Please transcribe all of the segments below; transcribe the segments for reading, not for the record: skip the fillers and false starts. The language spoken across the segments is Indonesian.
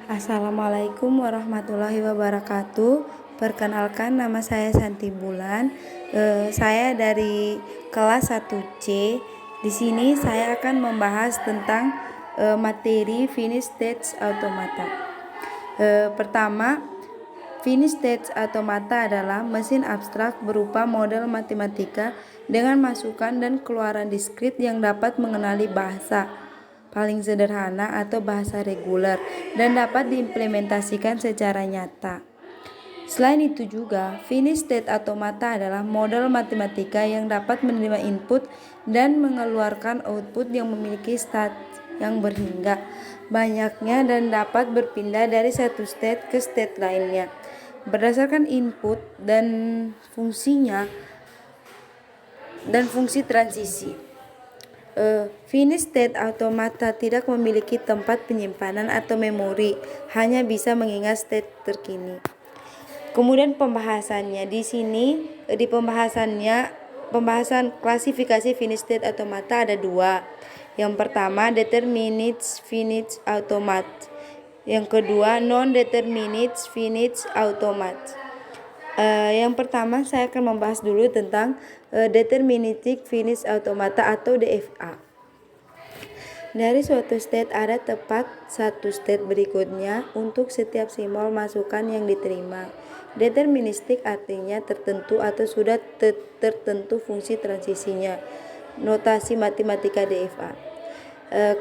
Assalamualaikum warahmatullahi wabarakatuh. Perkenalkan, nama saya Santi Bulan. Saya dari kelas 1C. Di sini saya akan membahas tentang materi Finite State Automata. Pertama, Finite State Automata adalah mesin abstrak berupa model matematika dengan masukan dan keluaran diskrit yang dapat mengenali bahasa paling sederhana atau bahasa reguler dan dapat diimplementasikan secara nyata. Selain itu juga, Finite State Automata adalah model matematika yang dapat menerima input dan mengeluarkan output yang memiliki state yang berhingga banyaknya dan dapat berpindah dari satu state ke state lainnya berdasarkan input dan fungsi transisi. Finite State Automata tidak memiliki tempat penyimpanan atau memori, hanya bisa mengingat state terkini. Kemudian pembahasannya di sini, pembahasan klasifikasi Finite State Automata ada dua. Yang pertama, Determinate Finite Automata. Yang kedua, Non-Determinate Finite Automata. Yang pertama saya akan membahas dulu tentang Deterministic Finite Automata atau DFA. Dari suatu state ada tepat satu state berikutnya untuk setiap simbol masukan yang diterima. Deterministik artinya tertentu atau sudah tertentu fungsi transisinya. Notasi matematika DFA.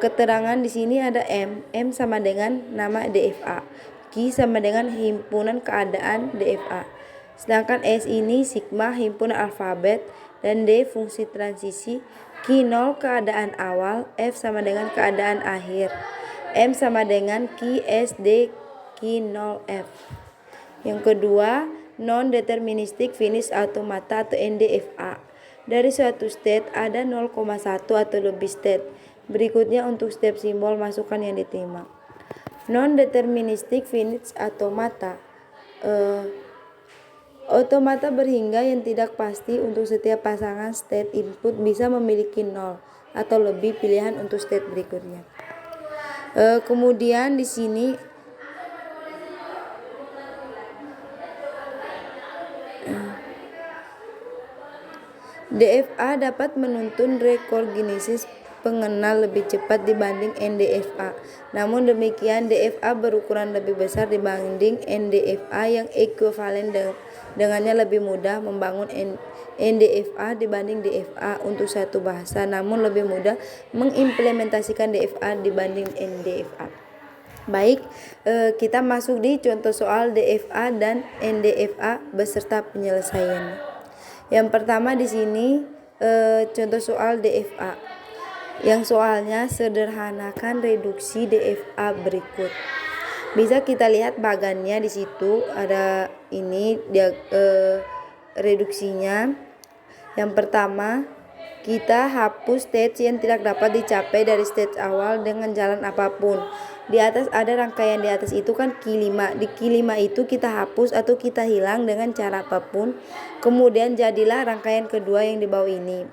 Keterangan di sini ada M sama dengan nama DFA, Q sama dengan himpunan keadaan DFA. Sedangkan S ini sigma himpunan alfabet dan D fungsi transisi, Q0 keadaan awal, F sama dengan keadaan akhir, M sama dengan Q S D Q0 F. Yang kedua, non-deterministic Finite Automata atau NDFA. Dari suatu state ada 0,1 atau lebih state. Berikutnya untuk setiap simbol masukan yang diterima. Non-deterministic Finite Automata Automata berhingga yang tidak pasti untuk setiap pasangan state input bisa memiliki 0 atau lebih pilihan untuk state berikutnya. Kemudian di sini DFA dapat menuntun rekorgenesis pengenal lebih cepat dibanding NDFA. Namun demikian, DFA berukuran lebih besar dibanding NDFA yang ekuivalen dengannya lebih mudah membangun NDFA dibanding DFA untuk satu bahasa, namun lebih mudah mengimplementasikan DFA dibanding NDFA. Baik, kita masuk di contoh soal DFA dan NDFA beserta penyelesaian. Yang pertama di sini contoh soal DFA. Yang soalnya sederhanakan reduksi DFA berikut. Bisa kita lihat bagannya di situ ada ini dia reduksinya. Yang pertama, kita hapus stage yang tidak dapat dicapai dari stage awal dengan jalan apapun. Di atas ada rangkaian di atas itu kan Q5. Di Q5 itu kita hapus atau kita hilang dengan cara apapun. Kemudian jadilah rangkaian kedua yang di bawah ini.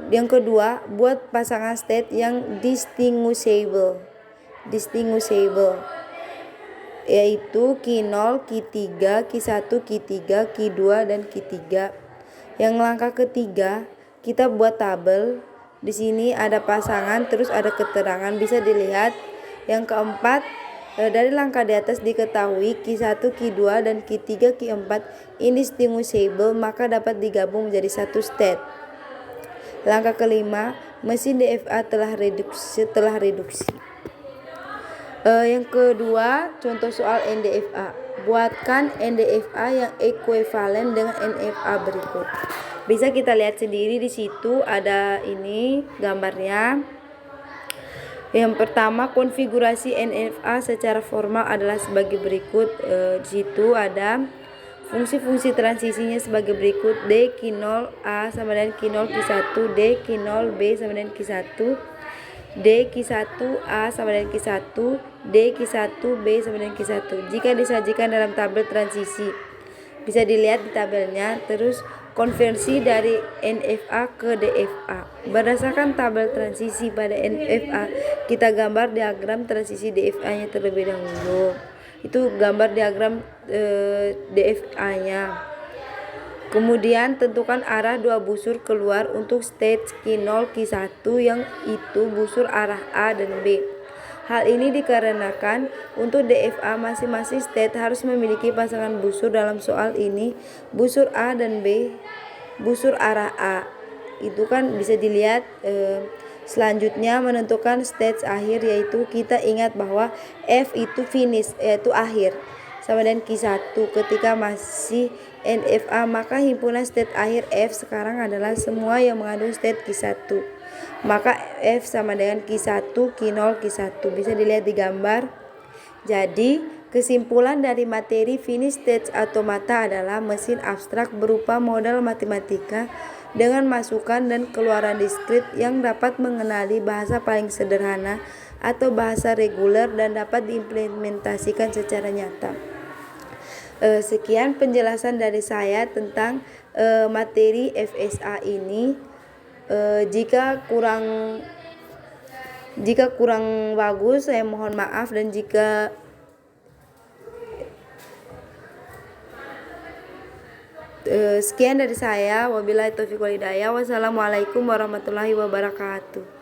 Yang kedua, buat pasangan state yang distinguishable yaitu Q0, Q3, Q1, Q3, Q2 dan Q3. Yang langkah ketiga, kita buat tabel. Di sini ada pasangan terus ada keterangan bisa dilihat. Yang keempat, dari langkah di atas diketahui Q1, Q2 dan Q3, Q4 indistinguishable maka dapat digabung menjadi satu state. Langkah kelima, mesin DFA telah reduksi. Yang kedua, contoh soal NDFA. Buatkan NDFA yang ekuivalen dengan NFA berikut. Bisa kita lihat sendiri di situ ada ini gambarnya. Yang pertama, konfigurasi NFA secara formal adalah sebagai berikut. Di situ ada fungsi-fungsi transisinya sebagai berikut. D Q0 A sama dengan Q0 Q1, D Q0 B sama dengan Q1, D Q1 A sama dengan Q1, D Q1 B sama dengan Q1. Jika disajikan dalam tabel transisi, bisa dilihat di tabelnya. Terus Konversi dari NFA ke DFA. Berdasarkan tabel transisi pada NFA, kita gambar diagram transisi DFA-nya terlebih dahulu. Itu gambar diagram DFA-nya. Kemudian tentukan arah dua busur keluar untuk stage Q0, Q1 yang itu busur arah A dan B. Hal ini dikarenakan untuk DFA masing-masing state harus memiliki pasangan busur. Dalam soal ini busur A dan B busur arah A. Itu kan bisa dilihat. Selanjutnya menentukan stage akhir, yaitu kita ingat bahwa F itu finish, yaitu akhir, sama dengan Q1. Ketika masih NFA, maka himpunan state akhir F sekarang adalah semua yang mengandung state Q1. Maka F sama dengan Q1, Q0, Q1. Bisa dilihat di gambar. Jadi, kesimpulan dari materi finish stage automata adalah mesin abstrak berupa model matematika dengan masukan dan keluaran diskrit yang dapat mengenali bahasa paling sederhana atau bahasa reguler dan dapat diimplementasikan secara nyata. Sekian penjelasan dari saya tentang materi FSA ini. Jika kurang bagus saya mohon maaf, dan jika sekian dari saya. Wabillahi taufiq wal hidayah. Wassalamualaikum warahmatullahi wabarakatuh.